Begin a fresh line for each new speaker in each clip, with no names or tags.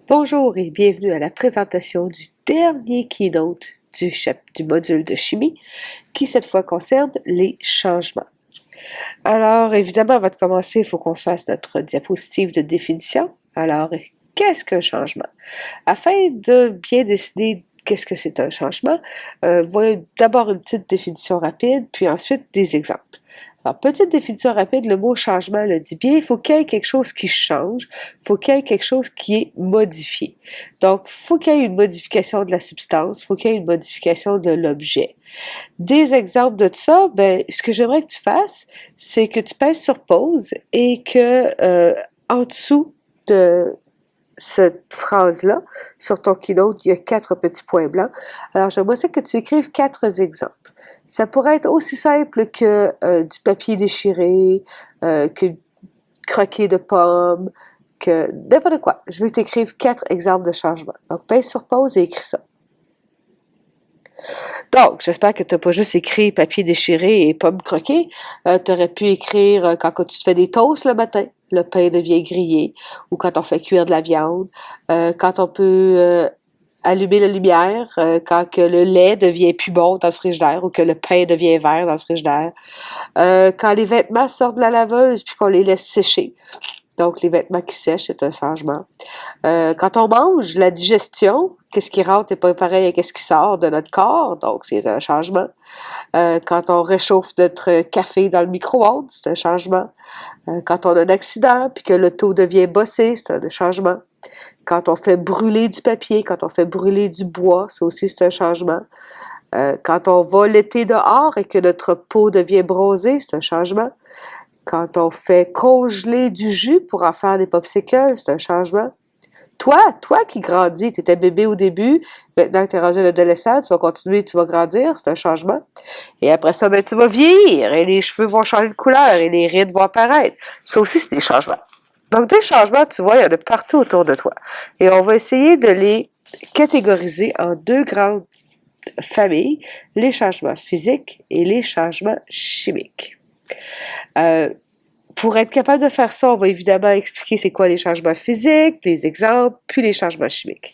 Bonjour et bienvenue à la présentation du dernier keynote du module de chimie qui cette fois concerne les changements. Alors évidemment, avant de commencer, il faut qu'on fasse notre diapositive de définition. Alors, qu'est-ce qu'un changement? Afin de bien décider qu'est-ce que c'est un changement, voyons d'abord une petite définition rapide, puis ensuite des exemples. Alors, petite définition rapide, le mot changement le dit bien, il faut qu'il y ait quelque chose qui change, il faut qu'il y ait quelque chose qui est modifié. Donc, il faut qu'il y ait une modification de la substance, il faut qu'il y ait une modification de l'objet. Des exemples de ça, ben, ce que j'aimerais que tu fasses, c'est que tu pèses sur pause et que en dessous de cette phrase-là, sur ton keynote, il y a 4 petits points blancs. Alors, j'aimerais ça que tu écrives 4 exemples. Ça pourrait être aussi simple que du papier déchiré, que croquer de pommes, que n'importe quoi. Je veux que tu écrives 4 exemples de changements. Donc, pèse sur pause et écris ça. Donc, j'espère que tu n'as pas juste écrit papier déchiré et pommes croquées. Tu aurais pu écrire quand tu te fais des toasts le matin, le pain devient grillé, ou quand on fait cuire de la viande, quand on peut allumer la lumière, quand que le lait devient plus bon dans le frigidaire ou que le pain devient vert dans le frigidaire, quand les vêtements sortent de la laveuse puis qu'on les laisse sécher. Donc, les vêtements qui sèchent, c'est un changement. Quand on mange, la digestion, qu'est-ce qui rentre n'est pas pareil à qu'est-ce qui sort de notre corps, donc c'est un changement. Quand on réchauffe notre café dans le micro-ondes, c'est un changement. Quand on a un accident puis que l'auto devient bossé, c'est un changement. Quand on fait brûler du papier, quand on fait brûler du bois, ça aussi c'est un changement. Quand on va l'été dehors et que notre peau devient bronzée, c'est un changement. Quand on fait congeler du jus pour en faire des popsicles, c'est un changement. Toi qui grandis, tu étais bébé au début, maintenant que tu es rendu un adolescent, tu vas continuer, tu vas grandir, c'est un changement. Et après ça, ben, tu vas vieillir et les cheveux vont changer de couleur et les rides vont apparaître. Ça aussi, c'est des changements. Donc, des changements, tu vois, il y en a partout autour de toi. Et on va essayer de les catégoriser en 2 grandes familles, les changements physiques et les changements chimiques. Pour être capable de faire ça, on va évidemment expliquer c'est quoi les changements physiques, les exemples, puis les changements chimiques.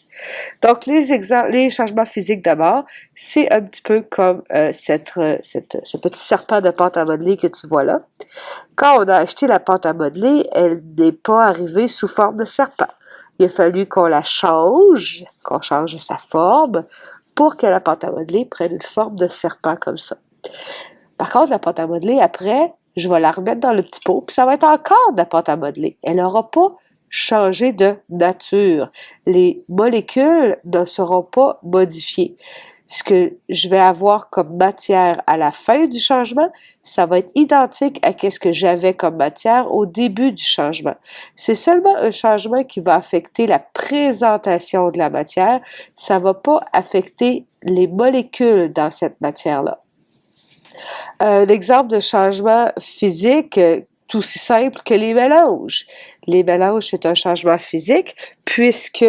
Donc, les changements physiques d'abord, c'est un petit peu comme ce petit serpent de pâte à modeler que tu vois là. Quand on a acheté la pâte à modeler, elle n'est pas arrivée sous forme de serpent. Il a fallu qu'on la change, qu'on change sa forme, pour que la pâte à modeler prenne une forme de serpent comme ça. Par contre, la pâte à modeler, après, je vais la remettre dans le petit pot, puis ça va être encore de la pâte à modeler. Elle n'aura pas changé de nature. Les molécules ne seront pas modifiées. Ce que je vais avoir comme matière à la fin du changement, ça va être identique à ce que j'avais comme matière au début du changement. C'est seulement un changement qui va affecter la présentation de la matière. Ça ne va pas affecter les molécules dans cette matière-là. L'exemple de changement physique, tout aussi simple que les mélanges. Les mélanges, c'est un changement physique puisque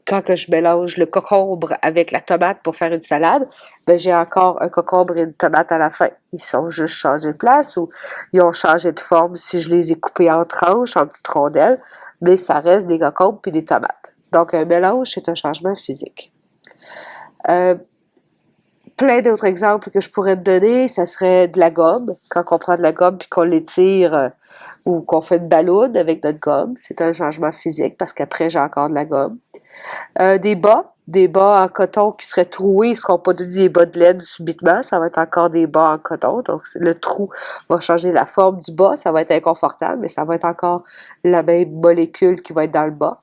quand que je mélange le concombre avec la tomate pour faire une salade, ben j'ai encore un concombre et une tomate à la fin. Ils sont juste changés de place ou ils ont changé de forme si je les ai coupés en tranches, en petites rondelles, mais ça reste des concombres puis des tomates. Donc, un mélange, c'est un changement physique. Plein d'autres exemples que je pourrais te donner, ça serait de la gomme. Quand on prend de la gomme puis qu'on l'étire ou qu'on fait une balloune avec notre gomme, c'est un changement physique parce qu'après, j'ai encore de la gomme. Des bas en coton qui seraient troués, ils ne seront pas des bas de laine subitement, ça va être encore des bas en coton. Donc, le trou va changer la forme du bas, ça va être inconfortable, mais ça va être encore la même molécule qui va être dans le bas.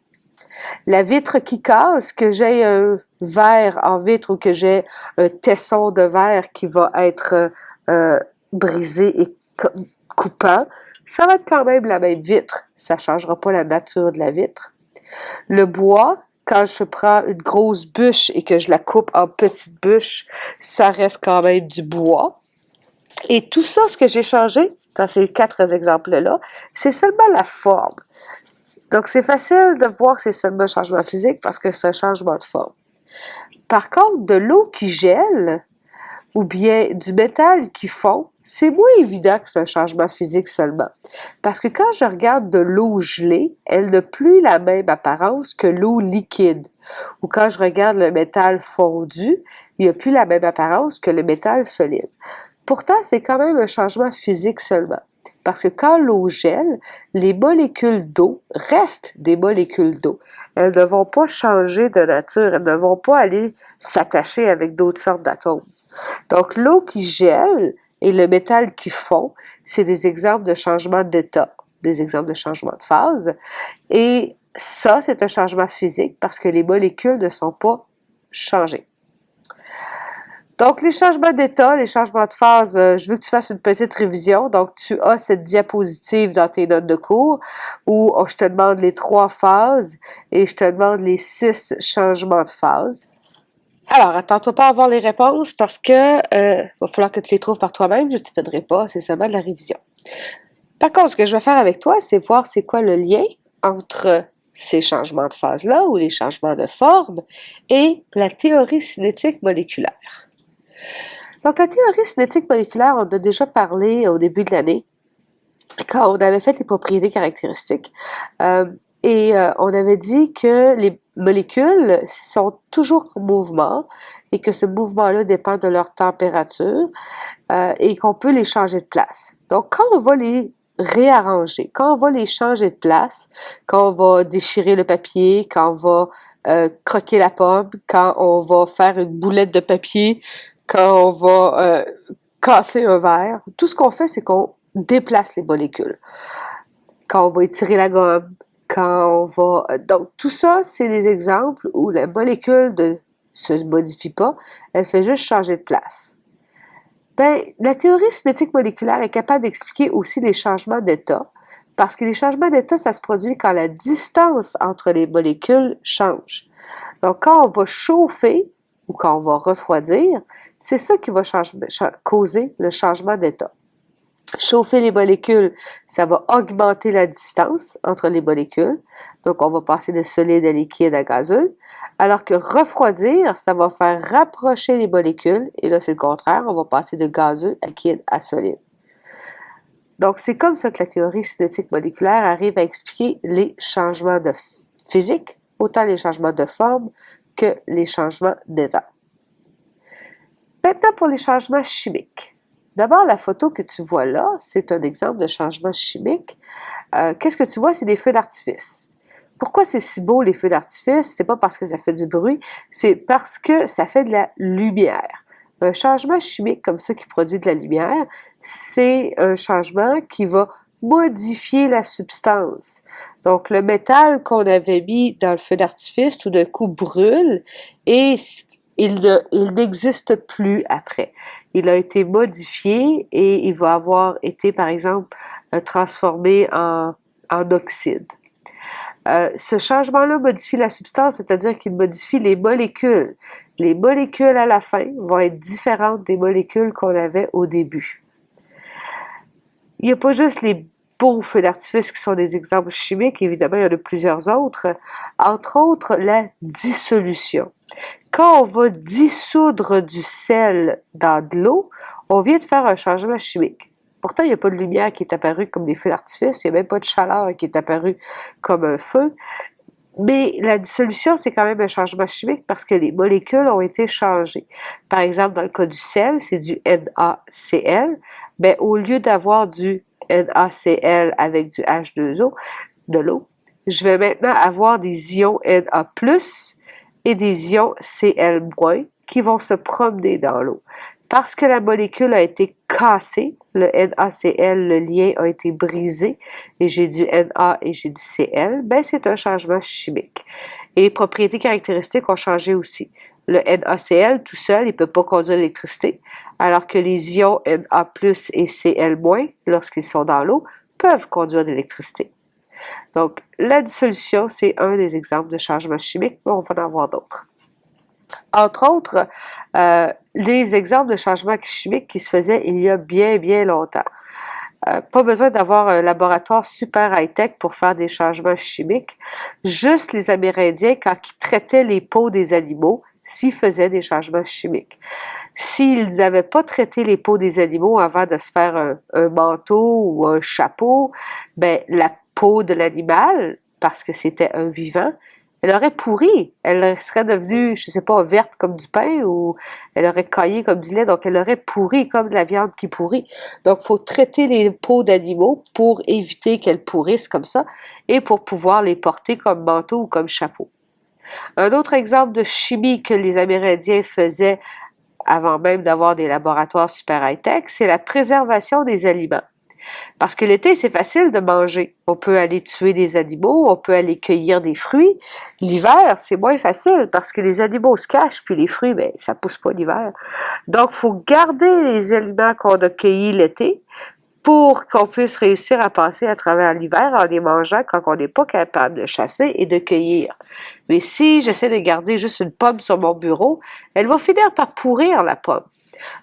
La vitre qui casse, que j'ai un verre en vitre ou que j'ai un tesson de verre qui va être brisé et coupant, ça va être quand même la même vitre. Ça ne changera pas la nature de la vitre. Le bois, quand je prends une grosse bûche et que je la coupe en petites bûches, ça reste quand même du bois. Et tout ça, ce que j'ai changé dans ces 4 exemples-là, c'est seulement la forme. Donc, c'est facile de voir que c'est seulement un changement physique parce que c'est un changement de forme. Par contre, de l'eau qui gèle ou bien du métal qui fond, c'est moins évident que c'est un changement physique seulement. Parce que quand je regarde de l'eau gelée, elle n'a plus la même apparence que l'eau liquide. Ou quand je regarde le métal fondu, il n'a plus la même apparence que le métal solide. Pourtant, c'est quand même un changement physique seulement. Parce que quand l'eau gèle, les molécules d'eau restent des molécules d'eau. Elles ne vont pas changer de nature, elles ne vont pas aller s'attacher avec d'autres sortes d'atomes. Donc, l'eau qui gèle et le métal qui fond, c'est des exemples de changement d'état, des exemples de changement de phase. Et ça, c'est un changement physique parce que les molécules ne sont pas changées. Donc, les changements d'état, les changements de phase, je veux que tu fasses une petite révision. Donc, tu as cette diapositive dans tes notes de cours où je te demande les 3 phases et je te demande les 6 changements de phase. Alors, attends-toi pas à avoir les réponses parce que va falloir que tu les trouves par toi-même. Je ne te donnerai pas, c'est seulement de la révision. Par contre, ce que je vais faire avec toi, c'est voir c'est quoi le lien entre ces changements de phase-là ou les changements de forme et la théorie cinétique moléculaire. Donc, la théorie cinétique moléculaire, on en a déjà parlé au début de l'année, quand on avait fait les propriétés caractéristiques. On avait dit que les molécules sont toujours en mouvement et que ce mouvement-là dépend de leur température et qu'on peut les changer de place. Donc, quand on va les réarranger, quand on va les changer de place, quand on va déchirer le papier, quand on va croquer la pomme, quand on va faire une boulette de papier, quand on va casser un verre, tout ce qu'on fait, c'est qu'on déplace les molécules. Quand on va étirer la gomme, quand on va... Donc, tout ça, c'est des exemples où la molécule ne se modifie pas, elle fait juste changer de place. Ben, la théorie cinétique moléculaire est capable d'expliquer aussi les changements d'état, parce que les changements d'état, ça se produit quand la distance entre les molécules change. Donc, quand on va chauffer ou quand on va refroidir, c'est ça qui va causer le changement d'état. Chauffer les molécules, ça va augmenter la distance entre les molécules. Donc, on va passer de solide à liquide à gazeux. Alors que refroidir, ça va faire rapprocher les molécules. Et là, c'est le contraire. On va passer de gazeux à liquide à solide. Donc, c'est comme ça que la théorie cinétique moléculaire arrive à expliquer les changements de physique, autant les changements de forme que les changements d'état. Maintenant, pour les changements chimiques. D'abord, la photo que tu vois là, c'est un exemple de changement chimique. Qu'est-ce que tu vois? C'est des feux d'artifice. Pourquoi c'est si beau, les feux d'artifice? C'est pas parce que ça fait du bruit, c'est parce que ça fait de la lumière. Un changement chimique comme ça qui produit de la lumière, c'est un changement qui va modifier la substance. Donc, le métal qu'on avait mis dans le feu d'artifice, tout d'un coup brûle et il n'existe plus après. Il a été modifié et il va avoir été, par exemple, transformé en oxyde. Ce changement-là modifie la substance, c'est-à-dire qu'il modifie les molécules. Les molécules à la fin vont être différentes des molécules qu'on avait au début. Il n'y a pas juste les beaux feux d'artifice qui sont des exemples chimiques, évidemment, il y en a plusieurs autres. Entre autres, la dissolution. Quand on va dissoudre du sel dans de l'eau, on vient de faire un changement chimique. Pourtant, il n'y a pas de lumière qui est apparue comme des feux d'artifice, il n'y a même pas de chaleur qui est apparue comme un feu. Mais la dissolution, c'est quand même un changement chimique parce que les molécules ont été changées. Par exemple, dans le cas du sel, c'est du NaCl. Ben, au lieu d'avoir du NaCl avec du H2O, de l'eau, je vais maintenant avoir des ions Na+, et des ions Cl- qui vont se promener dans l'eau. Parce que la molécule a été cassée, le NaCl, le lien a été brisé, et j'ai du Na et j'ai du Cl, ben c'est un changement chimique. Et les propriétés caractéristiques ont changé aussi. Le NaCl tout seul, il ne peut pas conduire l'électricité, alors que les ions Na+, et Cl-, lorsqu'ils sont dans l'eau, peuvent conduire l'électricité. Donc, la dissolution, c'est un des exemples de changements chimiques, mais on va en avoir d'autres. Entre autres, les exemples de changements chimiques qui se faisaient il y a bien, bien longtemps. Pas besoin d'avoir un laboratoire super high-tech pour faire des changements chimiques. Juste les Amérindiens, quand ils traitaient les peaux des animaux, s'ils faisaient des changements chimiques. S'ils n'avaient pas traité les peaux des animaux avant de se faire un manteau ou un chapeau, ben la peau de l'animal, parce que c'était un vivant, elle aurait pourri. Elle serait devenue, je sais pas, verte comme du pain ou elle aurait caillé comme du lait, donc elle aurait pourri comme de la viande qui pourrit. Donc, il faut traiter les peaux d'animaux pour éviter qu'elles pourrissent comme ça et pour pouvoir les porter comme manteau ou comme chapeau. Un autre exemple de chimie que les Amérindiens faisaient avant même d'avoir des laboratoires super high-tech, c'est la préservation des aliments. Parce que l'été, c'est facile de manger. On peut aller tuer des animaux, on peut aller cueillir des fruits. L'hiver, c'est moins facile parce que les animaux se cachent, puis les fruits, ben, ça pousse pas l'hiver. Donc, il faut garder les aliments qu'on a cueillis l'été pour qu'on puisse réussir à passer à travers l'hiver en les mangeant quand on n'est pas capable de chasser et de cueillir. Mais si j'essaie de garder juste une pomme sur mon bureau, elle va finir par pourrir, la pomme.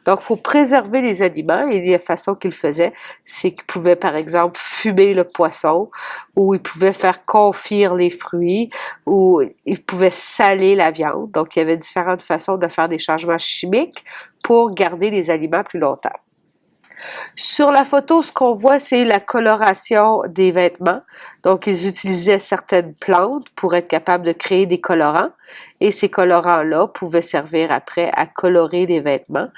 Donc, il faut préserver les aliments et la façon qu'ils faisaient, c'est qu'ils pouvaient, par exemple, fumer le poisson ou ils pouvaient faire confire les fruits ou ils pouvaient saler la viande. Donc, il y avait différentes façons de faire des changements chimiques pour garder les aliments plus longtemps. Sur la photo, ce qu'on voit, c'est la coloration des vêtements. Donc, ils utilisaient certaines plantes pour être capables de créer des colorants. Et ces colorants-là pouvaient servir après à colorer les vêtements.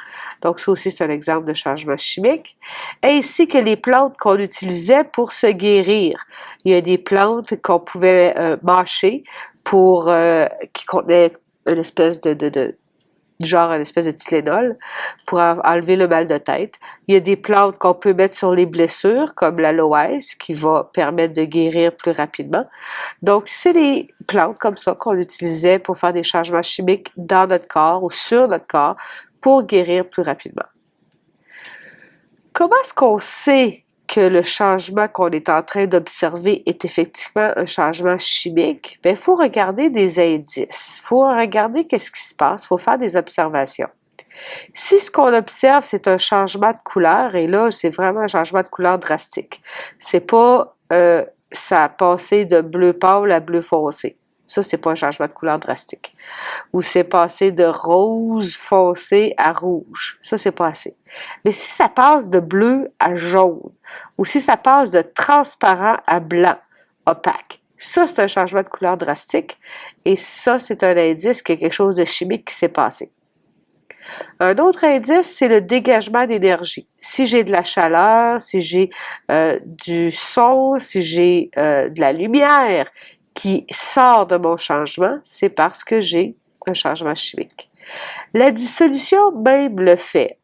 Donc, ça aussi, c'est un exemple de changement chimique. Ainsi que les plantes qu'on utilisait pour se guérir. Il y a des plantes qu'on pouvait mâcher pour qui contenaient une espèce genre une espèce de Tylenol pour enlever le mal de tête. Il y a des plantes qu'on peut mettre sur les blessures, comme l'aloès, qui va permettre de guérir plus rapidement. Donc, c'est des plantes comme ça qu'on utilisait pour faire des changements chimiques dans notre corps ou sur notre corps pour guérir plus rapidement. Comment est-ce qu'on sait que le changement qu'on est en train d'observer est effectivement un changement chimique? Bien, il faut regarder des indices. Il faut regarder qu'est-ce qui se passe. Il faut faire des observations. Si ce qu'on observe, c'est un changement de couleur, et là, c'est vraiment un changement de couleur drastique. C'est pas ça a passé de bleu pâle à bleu foncé. Ça, c'est pas un changement de couleur drastique. Ou c'est passé de rose foncé à rouge. Ça, c'est pas assez. Mais si ça passe de bleu à jaune, ou si ça passe de transparent à blanc, opaque, ça, c'est un changement de couleur drastique. Et ça, c'est un indice qu'il y a quelque chose de chimique qui s'est passé. Un autre indice, c'est le dégagement d'énergie. Si j'ai de la chaleur, si j'ai du son, si j'ai de la lumière qui sort de mon changement, c'est parce que j'ai un changement chimique. La dissolution même le fait.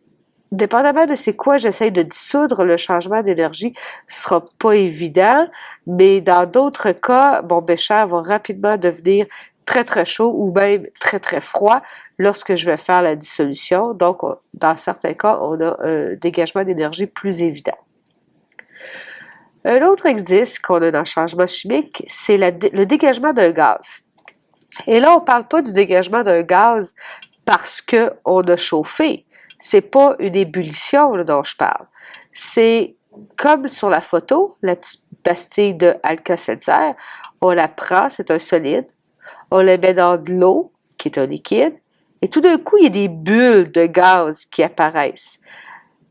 Dépendamment de c'est quoi j'essaie de dissoudre, le changement d'énergie sera pas évident, mais dans d'autres cas, mon bécher va rapidement devenir très très chaud ou même très très froid lorsque je vais faire la dissolution. Donc, dans certains cas, on a un dégagement d'énergie plus évident. Un autre indice qu'on a dans le changement chimique, c'est le dégagement d'un gaz. Et là, on ne parle pas du dégagement d'un gaz parce qu'on a chauffé. C'est pas une ébullition là, dont je parle. C'est comme sur la photo, la petite pastille de Alka-Seltzer, on la prend, c'est un solide, on la met dans de l'eau, qui est un liquide, et tout d'un coup, il y a des bulles de gaz qui apparaissent.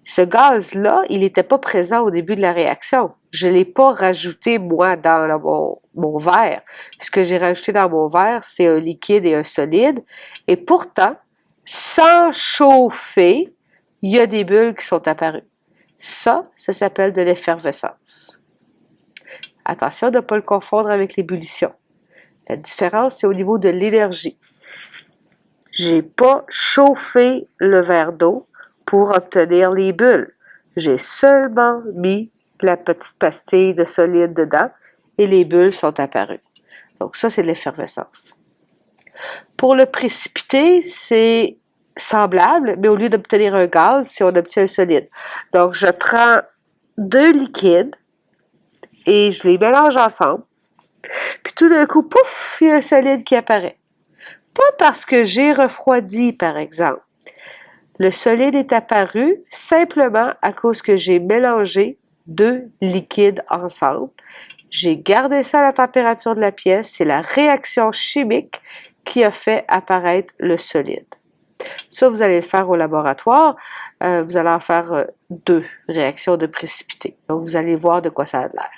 Ce gaz-là, il n'était pas présent au début de la réaction. Je ne l'ai pas rajouté, moi, dans mon verre. Ce que j'ai rajouté dans mon verre, c'est un liquide et un solide. Et pourtant, sans chauffer, il y a des bulles qui sont apparues. Ça s'appelle de l'effervescence. Attention de ne pas le confondre avec l'ébullition. La différence, c'est au niveau de l'énergie. J'ai pas chauffé le verre d'eau pour obtenir les bulles. J'ai seulement mis la petite pastille de solide dedans et les bulles sont apparues. Donc ça, c'est de l'effervescence. Pour le précipité, c'est semblable, mais au lieu d'obtenir un gaz, c'est on obtient un solide. Donc je prends deux liquides et je les mélange ensemble. Puis tout d'un coup, pouf, il y a un solide qui apparaît. Pas parce que j'ai refroidi, par exemple. Le solide est apparu simplement à cause que j'ai mélangé deux liquides ensemble. J'ai gardé ça à la température de la pièce. C'est la réaction chimique qui a fait apparaître le solide. Ça, vous allez le faire au laboratoire. Vous allez en faire 2 réactions de précipité. Donc, vous allez voir de quoi ça a l'air.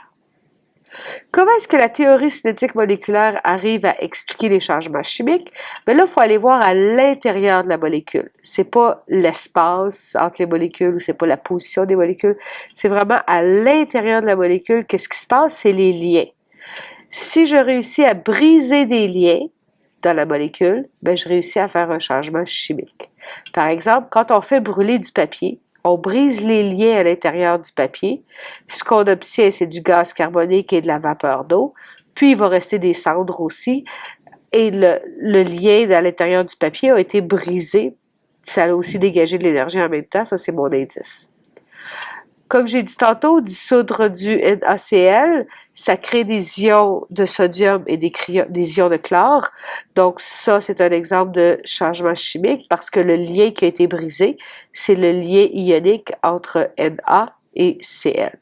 Comment est-ce que la théorie cinétique moléculaire arrive à expliquer les changements chimiques? Bien là, il faut aller voir à l'intérieur de la molécule. C'est pas l'espace entre les molécules ou c'est pas la position des molécules. C'est vraiment à l'intérieur de la molécule. Qu'est-ce qui se passe? C'est les liens. Si je réussis à briser des liens dans la molécule, bien, je réussis à faire un changement chimique. Par exemple, quand on fait brûler du papier, on brise les liens à l'intérieur du papier. Ce qu'on obtient, c'est du gaz carbonique et de la vapeur d'eau. Puis, il va rester des cendres aussi. Et le lien à l'intérieur du papier a été brisé. Ça a aussi dégagé de l'énergie en même temps. Ça, c'est mon indice. Comme j'ai dit tantôt, dissoudre du NaCl, ça crée des ions de sodium et des ions de chlore. Donc ça, c'est un exemple de changement chimique parce que le lien qui a été brisé, c'est le lien ionique entre Na et Cl.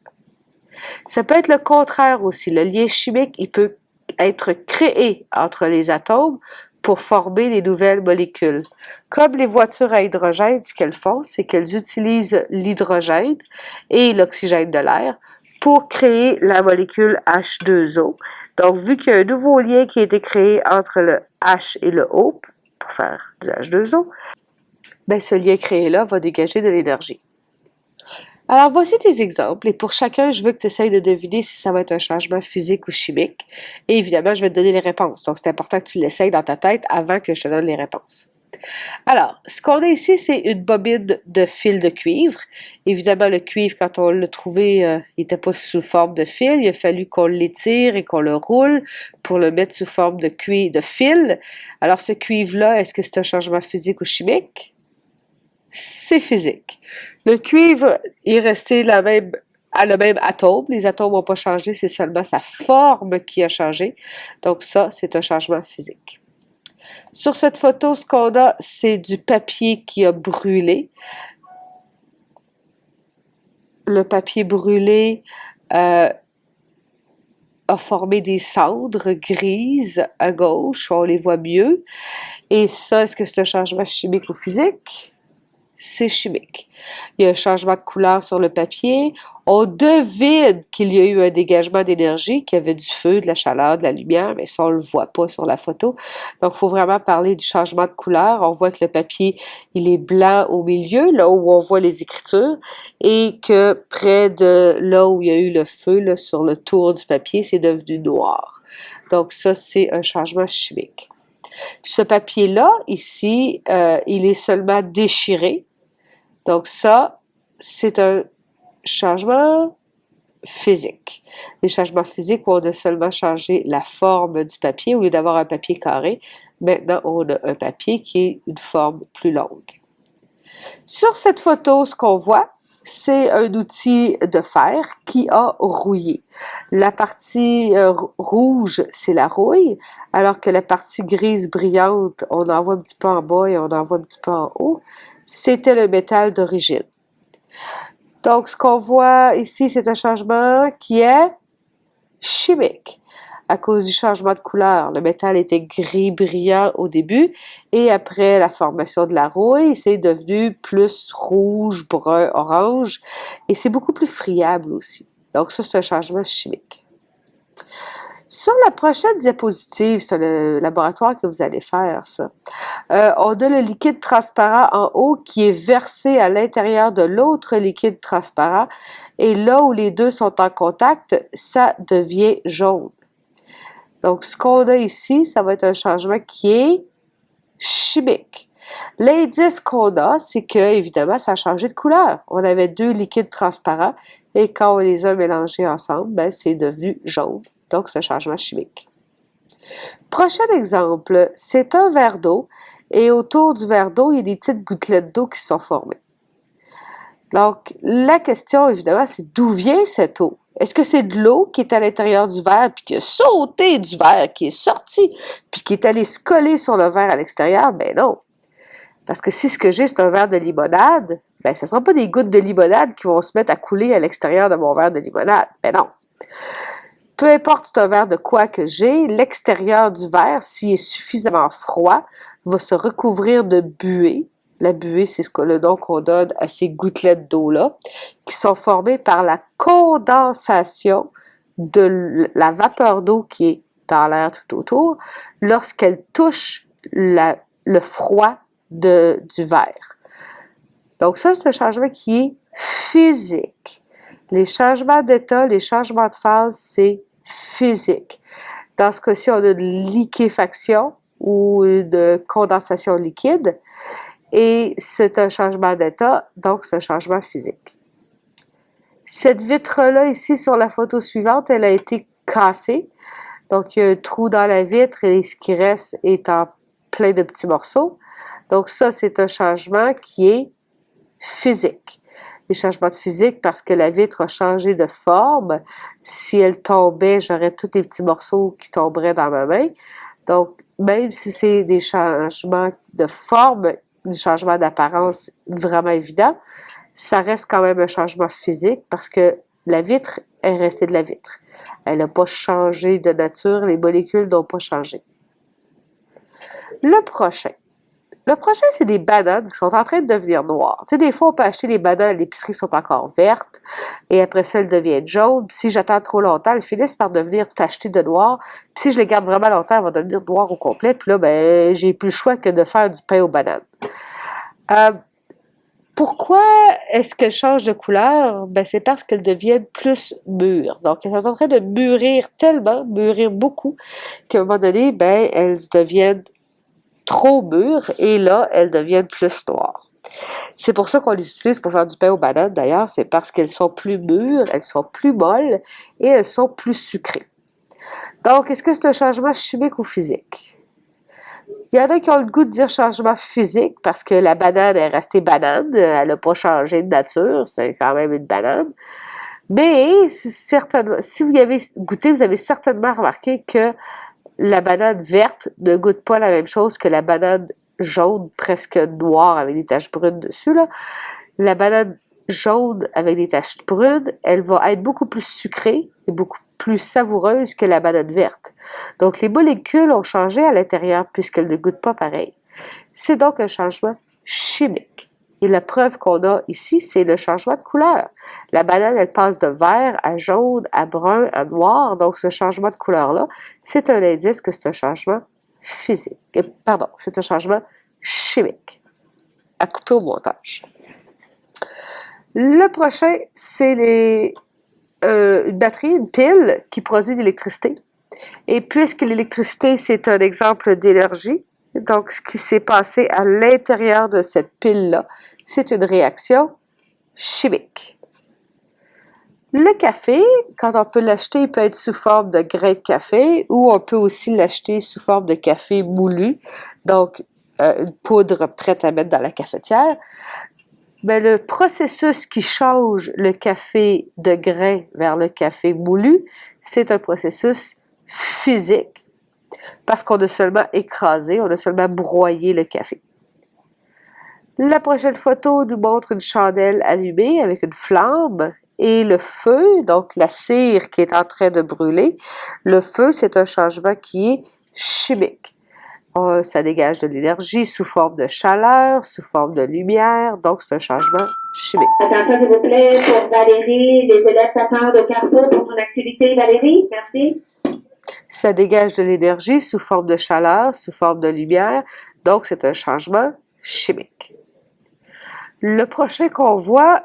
Ça peut être le contraire aussi. Le lien chimique, il peut être créé entre les atomes pour former des nouvelles molécules. Comme les voitures à hydrogène, ce qu'elles font, c'est qu'elles utilisent l'hydrogène et l'oxygène de l'air pour créer la molécule H2O. Donc, vu qu'il y a un nouveau lien qui a été créé entre le H et le O pour faire du H2O, ben, ce lien créé-là va dégager de l'énergie. Alors, voici tes exemples, et pour chacun, je veux que tu essayes de deviner si ça va être un changement physique ou chimique. Et évidemment, je vais te donner les réponses. Donc, c'est important que tu l'essayes dans ta tête avant que je te donne les réponses. Alors, ce qu'on a ici, c'est une bobine de fil de cuivre. Évidemment, le cuivre, quand on l'a trouvé, il n'était pas sous forme de fil. Il a fallu qu'on l'étire et qu'on le roule pour le mettre sous forme de fil. Alors, ce cuivre-là, est-ce que c'est un changement physique ou chimique? C'est physique. Le cuivre est resté à le même atome. Les atomes n'ont pas changé, c'est seulement sa forme qui a changé. Donc ça, c'est un changement physique. Sur cette photo, ce qu'on a, c'est du papier qui a brûlé. Le papier brûlé a formé des cendres grises à gauche, on les voit mieux. Et ça, est-ce que c'est un changement chimique ou physique? C'est chimique. Il y a un changement de couleur sur le papier. On devine qu'il y a eu un dégagement d'énergie, qu'il y avait du feu, de la chaleur, de la lumière, mais ça, on ne le voit pas sur la photo. Donc, il faut vraiment parler du changement de couleur. On voit que le papier, il est blanc au milieu, là où on voit les écritures, et que près de là où il y a eu le feu, là, sur le tour du papier, c'est devenu noir. Donc, ça, c'est un changement chimique. Ce papier-là, ici, il est seulement déchiré. Donc ça, c'est un changement physique. Les changements physiques, on a seulement changé la forme du papier. Au lieu d'avoir un papier carré, maintenant, on a un papier qui est une forme plus longue. Sur cette photo, ce qu'on voit, c'est un outil de fer qui a rouillé. La partie rouge, c'est la rouille, alors que la partie grise brillante, on en voit un petit peu en bas et on en voit un petit peu en haut, c'était le métal d'origine. Donc, ce qu'on voit ici, c'est un changement qui est chimique. À cause du changement de couleur, le métal était gris brillant au début et après la formation de la rouille, c'est devenu plus rouge, brun, orange et c'est beaucoup plus friable aussi. Donc ça, c'est un changement chimique. Sur la prochaine diapositive, c'est le laboratoire que vous allez faire, ça. On a le liquide transparent en haut qui est versé à l'intérieur de l'autre liquide transparent et là où les deux sont en contact, ça devient jaune. Donc, ce qu'on a ici, ça va être un changement qui est chimique. L'indice qu'on a, c'est que, évidemment, ça a changé de couleur. On avait deux liquides transparents et quand on les a mélangés ensemble, ben, c'est devenu jaune. Donc, c'est un changement chimique. Prochain exemple, c'est un verre d'eau et autour du verre d'eau, il y a des petites gouttelettes d'eau qui se sont formées. Donc, la question, évidemment, c'est d'où vient cette eau? Est-ce que c'est de l'eau qui est à l'intérieur du verre, puis qui a sauté du verre, qui est sorti, puis qui est allé se coller sur le verre à l'extérieur? Ben non. Parce que si ce que j'ai, c'est un verre de limonade, ben ce ne sera pas des gouttes de limonade qui vont se mettre à couler à l'extérieur de mon verre de limonade. Ben non. Peu importe c'est un verre de quoi que j'ai, l'extérieur du verre, s'il est suffisamment froid, va se recouvrir de buée. La buée, c'est le nom qu'on donne à ces gouttelettes d'eau-là, qui sont formées par la condensation de la vapeur d'eau qui est dans l'air tout autour lorsqu'elle touche le froid du verre. Donc ça, c'est un changement qui est physique. Les changements d'état, les changements de phase, c'est physique. Dans ce cas-ci, on a de liquéfaction ou de condensation liquide et c'est un changement d'état, donc c'est un changement physique. Cette vitre-là ici sur la photo suivante, elle a été cassée. Donc, il y a un trou dans la vitre et ce qui reste est en plein de petits morceaux. Donc, ça, c'est un changement qui est physique. Les changements de physique parce que la vitre a changé de forme. Si elle tombait, j'aurais tous les petits morceaux qui tomberaient dans ma main. Donc, même si c'est des changements de forme, des changements d'apparence vraiment évidents, ça reste quand même un changement physique parce que la vitre est restée de la vitre. Elle n'a pas changé de nature, les molécules n'ont pas changé. Le prochain, c'est des bananes qui sont en train de devenir noires. Tu sais, des fois, on peut acheter des bananes à l'épicerie qui sont encore vertes, et après ça, elles deviennent jaunes. Puis si j'attends trop longtemps, elles finissent par devenir tachetées de noir. Puis si je les garde vraiment longtemps, elles vont devenir noires au complet. Puis là, ben, j'ai plus le choix que de faire du pain aux bananes. Pourquoi est-ce qu'elles changent de couleur? Ben, c'est parce qu'elles deviennent plus mûres. Donc, elles sont en train de mûrir tellement, mûrir beaucoup, qu'à un moment donné, ben, elles deviennent trop mûres et là, elles deviennent plus noires. C'est pour ça qu'on les utilise pour faire du pain aux bananes, d'ailleurs. C'est parce qu'elles sont plus mûres, elles sont plus molles et elles sont plus sucrées. Donc, est-ce que c'est un changement chimique ou physique? Il y en a qui ont le goût de dire changement physique parce que la banane est restée banane, elle n'a pas changé de nature, c'est quand même une banane. Mais certainement, si vous y avez goûté, vous avez certainement remarqué que la banane verte ne goûte pas la même chose que la banane jaune, presque noire avec des taches brunes dessus, là. La banane jaune avec des taches brunes, elle va être beaucoup plus sucrée et beaucoup plus savoureuse que la banane verte. Donc, les molécules ont changé à l'intérieur puisqu'elles ne goûtent pas pareil. C'est donc un changement chimique. Et la preuve qu'on a ici, c'est le changement de couleur. La banane, elle passe de vert à jaune, à brun, à noir. Donc, ce changement de couleur-là, c'est un indice que c'est un changement physique. Pardon, c'est un changement chimique. À couper au montage. Le prochain, c'est une batterie, une pile qui produit de l'électricité. Et puisque l'électricité, c'est un exemple d'énergie, donc ce qui s'est passé à l'intérieur de cette pile-là, c'est une réaction chimique. Le café, quand on peut l'acheter, il peut être sous forme de grains de café ou on peut aussi l'acheter sous forme de café moulu, donc une poudre prête à mettre dans la cafetière. Mais le processus qui change le café de grain vers le café moulu, c'est un processus physique parce qu'on a seulement écrasé, on a seulement broyé le café. La prochaine photo nous montre une chandelle allumée avec une flamme et le feu, donc la cire qui est en train de brûler. Le feu, c'est un changement qui est chimique. Ça dégage de l'énergie sous forme de chaleur, sous forme de lumière, donc c'est un changement chimique.
Attention s'il vous plaît pour Valérie, les élèves s'attendent au carrefour pour son activité. Valérie, merci.
Ça dégage de l'énergie sous forme de chaleur, sous forme de lumière, donc c'est un changement chimique. Le prochain qu'on voit,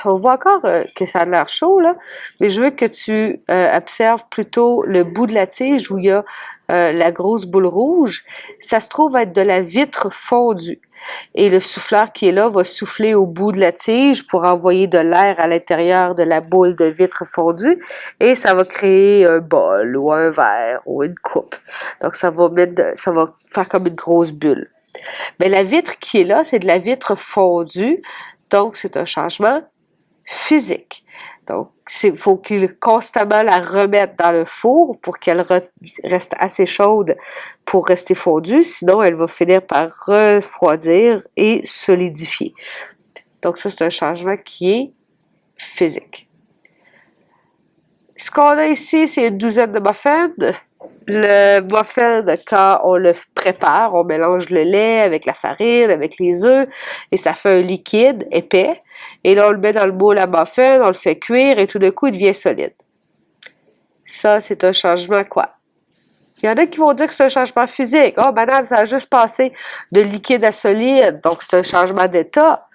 on voit encore que ça a l'air chaud, là, mais je veux que tu observes plutôt le bout de la tige où il y a la grosse boule rouge. Ça se trouve être de la vitre fondue. Et le souffleur qui est là va souffler au bout de la tige pour envoyer de l'air à l'intérieur de la boule de vitre fondue et ça va créer un bol ou un verre ou une coupe. Donc ça va faire comme une grosse bulle. Mais la vitre qui est là, c'est de la vitre fondue, donc c'est un changement physique. Donc, il faut qu'il constamment la remette dans le four pour qu'elle reste assez chaude pour rester fondue, sinon elle va finir par refroidir et solidifier. Donc ça, c'est un changement qui est physique. Ce qu'on a ici, c'est une douzaine de muffins Le muffin, quand on le prépare, on mélange le lait avec la farine, avec les œufs, et ça fait un liquide épais. Et là, on le met dans le moule à muffin, on le fait cuire, et tout d'un coup, il devient solide. Ça, c'est un changement quoi? Il y en a qui vont dire que c'est un changement physique. Oh, madame, ça a juste passé de liquide à solide, donc c'est un changement d'état.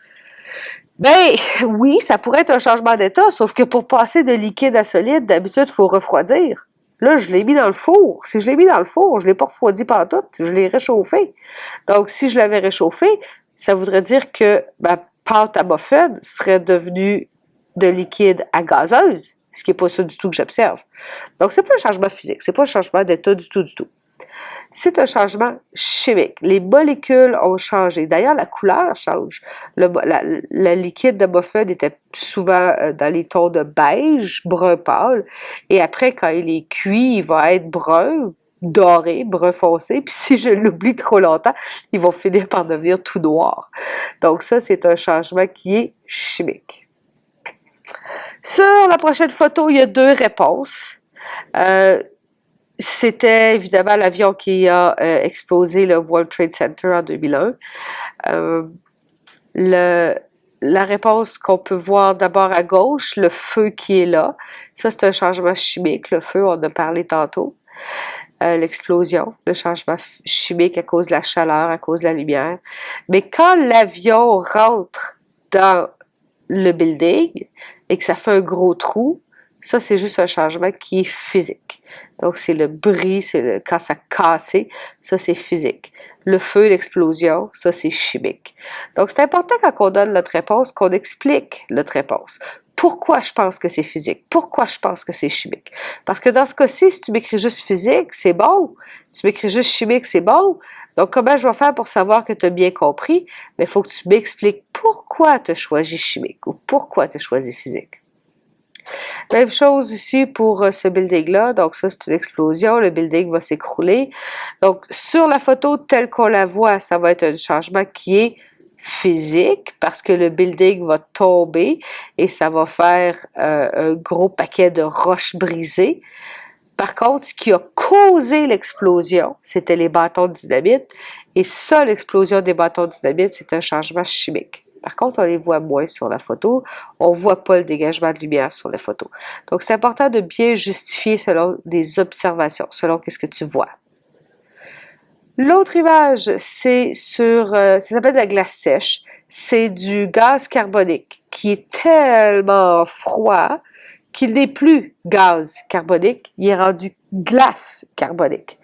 Ben oui, ça pourrait être un changement d'état, sauf que pour passer de liquide à solide, d'habitude, il faut refroidir. Là, je l'ai mis dans le four. Si je l'ai mis dans le four, je ne l'ai pas refroidi pantoute, je l'ai réchauffé. Donc, si je l'avais réchauffé, ça voudrait dire que ma pâte à muffin serait devenue de liquide à gazeuse, ce qui n'est pas ça du tout que j'observe. Donc, c'est pas un changement physique, c'est pas un changement d'état du tout, du tout. C'est un changement chimique. Les molécules ont changé. D'ailleurs, la couleur change. Le liquide de muffin était souvent dans les tons de beige, brun pâle. Et après, quand il est cuit, il va être brun, doré, brun foncé. Puis si je l'oublie trop longtemps, il va finir par devenir tout noir. Donc ça, c'est un changement qui est chimique. Sur la prochaine photo, il y a deux réponses. C'était évidemment l'avion qui a explosé le World Trade Center en 2001. La réponse qu'on peut voir d'abord à gauche, le feu qui est là, ça c'est un changement chimique. Le feu, on en a parlé tantôt. L'explosion, le changement chimique à cause de la chaleur, à cause de la lumière. Mais quand l'avion rentre dans le building et que ça fait un gros trou, ça, c'est juste un changement qui est physique. Donc, c'est le bruit, quand ça cassé, ça, c'est physique. Le feu, l'explosion, ça, c'est chimique. Donc, c'est important quand on donne notre réponse, qu'on explique notre réponse. Pourquoi je pense que c'est physique? Pourquoi je pense que c'est chimique? Parce que dans ce cas-ci, si tu m'écris juste physique, c'est bon. Tu m'écris juste chimique, c'est bon. Donc, comment je vais faire pour savoir que tu as bien compris? Mais il faut que tu m'expliques pourquoi tu as choisi chimique ou pourquoi tu as choisi physique. Même chose ici pour ce building-là. Donc ça, c'est une explosion. Le building va s'écrouler. Donc, sur la photo telle qu'on la voit, ça va être un changement qui est physique parce que le building va tomber et ça va faire un gros paquet de roches brisées. Par contre, ce qui a causé l'explosion, c'était les bâtons de dynamite. Et ça, l'explosion des bâtons de dynamite, c'est un changement chimique. Par contre, on les voit moins sur la photo. On ne voit pas le dégagement de lumière sur la photo. Donc, c'est important de bien justifier selon des observations, selon qu'est-ce que tu vois. L'autre image, c'est ça s'appelle de la glace sèche. C'est du gaz carbonique qui est tellement froid qu'il n'est plus gaz carbonique, il est rendu glace carbonique.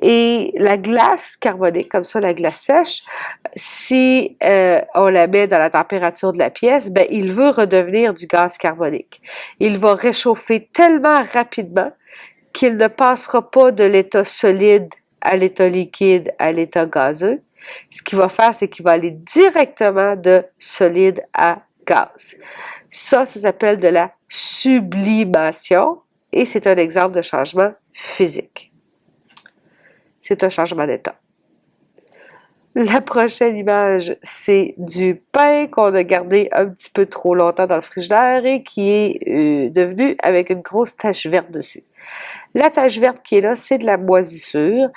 Et la glace carbonique, comme ça, la glace sèche, si on la met dans la température de la pièce, ben, il veut redevenir du gaz carbonique. Il va réchauffer tellement rapidement qu'il ne passera pas de l'état solide à l'état liquide à l'état gazeux. Ce qu'il va faire, c'est qu'il va aller directement de solide à gaz. Ça s'appelle de la sublimation et c'est un exemple de changement physique. C'est un changement d'état. La prochaine image, c'est du pain qu'on a gardé un petit peu trop longtemps dans le frigidaire et qui est devenu avec une grosse tache verte dessus. La tache verte qui est là, c'est de la moisissure.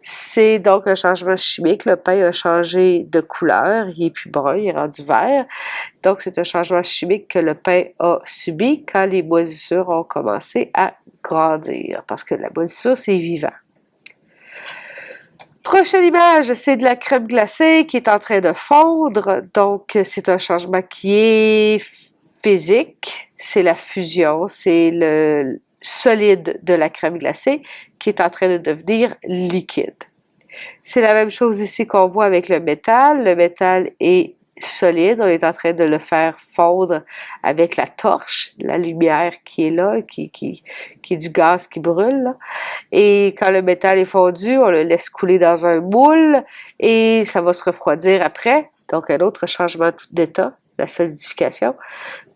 C'est donc un changement chimique. Le pain a changé de couleur. Il est plus brun, il est rendu vert. Donc, c'est un changement chimique que le pain a subi quand les moisissures ont commencé à grandir. Parce que la moisissure, c'est vivant. Prochaine image, c'est de la crème glacée qui est en train de fondre. Donc, c'est un changement qui est physique. C'est la fusion, c'est le solide de la crème glacée qui est en train de devenir liquide. C'est la même chose ici qu'on voit avec le métal. Le métal est solide, on est en train de le faire fondre avec la torche, la lumière qui est là, qui est du gaz qui brûle. Là. Et quand le métal est fondu, on le laisse couler dans un moule et ça va se refroidir après. Donc un autre changement d'état, la solidification,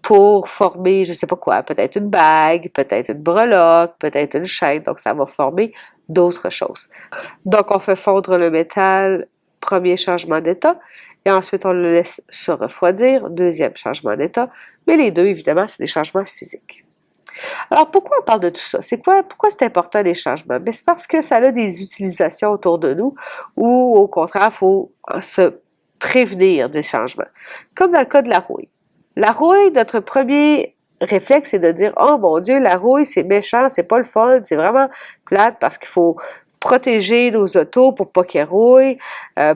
pour former, je ne sais pas quoi, peut-être une bague, peut-être une breloque, peut-être une chaîne. Donc ça va former d'autres choses. Donc on fait fondre le métal, premier changement d'état. Et ensuite, on le laisse se refroidir, deuxième changement d'état. Mais les deux, évidemment, c'est des changements physiques. Alors, pourquoi on parle de tout ça? Pourquoi c'est important les changements? C'est parce que ça a des utilisations autour de nous ou au contraire, il faut se prévenir des changements. Comme dans le cas de la rouille. La rouille, notre premier réflexe, c'est de dire, oh mon Dieu, la rouille, c'est méchant, c'est pas le fun, c'est vraiment plate parce qu'il faut protéger nos autos pour pas qu'elles rouillent.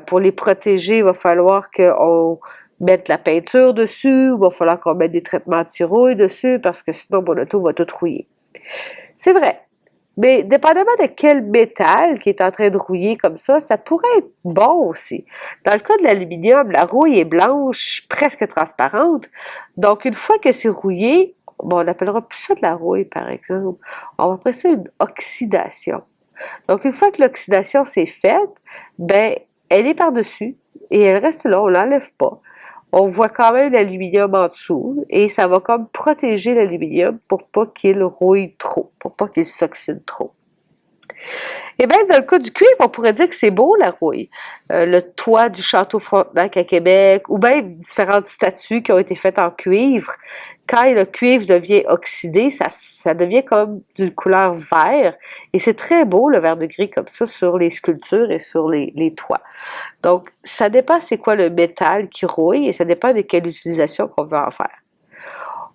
Pour les protéger, il va falloir qu'on mettre la peinture dessus, il va falloir qu'on mette des traitements anti-rouille dessus parce que sinon mon auto va tout rouiller. C'est vrai. Mais dépendamment de quel métal qui est en train de rouiller comme ça pourrait être bon aussi. Dans le cas de l'aluminium, la rouille est blanche, presque transparente. Donc, une fois que c'est rouillé, bon, on n'appellera plus ça de la rouille, par exemple. On va appeler ça une oxydation. Donc, une fois que l'oxydation s'est faite, ben, elle est par-dessus et elle reste là, on ne l'enlève pas. On voit quand même l'aluminium en dessous et ça va comme protéger l'aluminium pour pas qu'il rouille trop, pour pas qu'il s'oxyde trop. Et bien, dans le cas du cuivre, on pourrait dire que c'est beau, la rouille. Le toit du château Frontenac à Québec, ou même différentes statues qui ont été faites en cuivre. Quand le cuivre devient oxydé, ça devient comme d'une couleur vert. Et c'est très beau, le vert de gris comme ça, sur les sculptures et sur les toits. Donc, ça dépend c'est quoi le métal qui rouille et ça dépend de quelle utilisation qu'on veut en faire.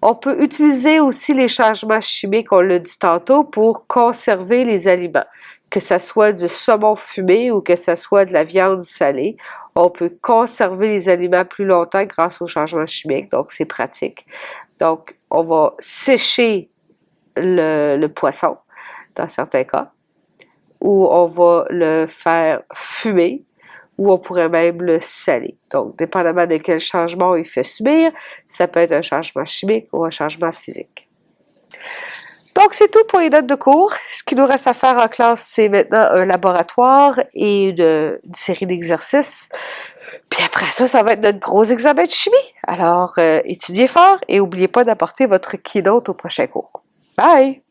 On peut utiliser aussi les changements chimiques, on l'a dit tantôt, pour conserver les aliments. Que ce soit du saumon fumé ou que ce soit de la viande salée, on peut conserver les aliments plus longtemps grâce aux changements chimiques, donc c'est pratique. Donc, on va sécher le poisson, dans certains cas, ou on va le faire fumer, ou on pourrait même le saler. Donc, dépendamment de quel changement il fait subir, ça peut être un changement chimique ou un changement physique. Donc, c'est tout pour les notes de cours. Ce qu'il nous reste à faire en classe, c'est maintenant un laboratoire et une série d'exercices. Puis après ça, ça va être notre gros examen de chimie. Alors, étudiez fort et n'oubliez pas d'apporter votre keynote au prochain cours. Bye!